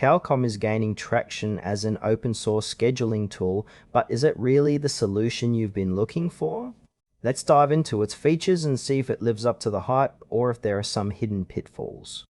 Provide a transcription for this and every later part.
Calcom is gaining traction as an open source scheduling tool, but is it really the solution you've been looking for? Let's dive into its features and see if it lives up to the hype or if there are some hidden pitfalls.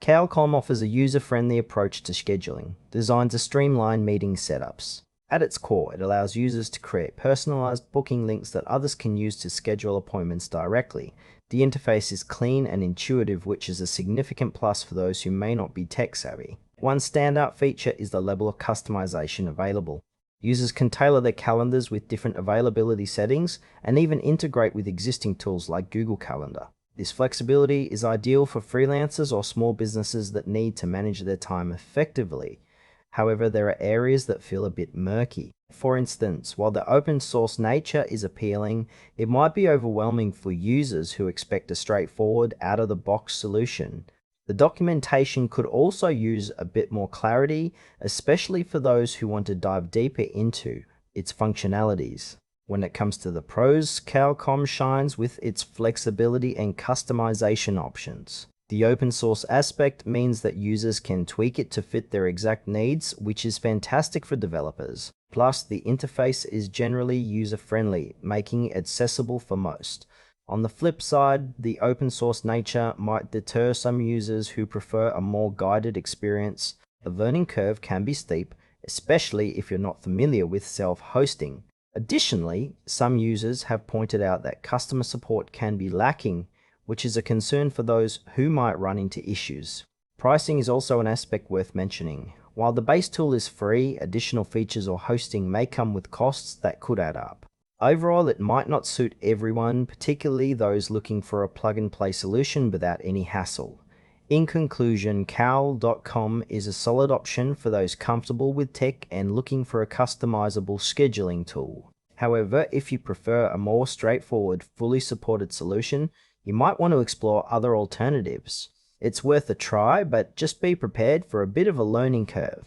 Calcom offers a user-friendly approach to scheduling, designed to streamline meeting setups. At its core, it allows users to create personalized booking links that others can use to schedule appointments directly. The interface is clean and intuitive, which is a significant plus for those who may not be tech-savvy. One standout feature is the level of customization available. Users can tailor their calendars with different availability settings and even integrate with existing tools like Google Calendar. This flexibility is ideal for freelancers or small businesses that need to manage their time effectively. However, there are areas that feel a bit murky. For instance, while the open source nature is appealing, it might be overwhelming for users who expect a straightforward, out-of-the-box solution. The documentation could also use a bit more clarity, especially for those who want to dive deeper into its functionalities. When it comes to the pros, Calcom shines with its flexibility and customization options. The open source aspect means that users can tweak it to fit their exact needs, which is fantastic for developers. Plus, the interface is generally user-friendly, making it accessible for most. On the flip side, the open source nature might deter some users who prefer a more guided experience. The learning curve can be steep, especially if you're not familiar with self-hosting. Additionally, some users have pointed out that customer support can be lacking, which is a concern for those who might run into issues. Pricing is also an aspect worth mentioning. While the base tool is free, additional features or hosting may come with costs that could add up. Overall, it might not suit everyone, particularly those looking for a plug-and-play solution without any hassle. In conclusion, Cal.com is a solid option for those comfortable with tech and looking for a customizable scheduling tool. However, if you prefer a more straightforward, fully supported solution, you might want to explore other alternatives. It's worth a try, but just be prepared for a bit of a learning curve.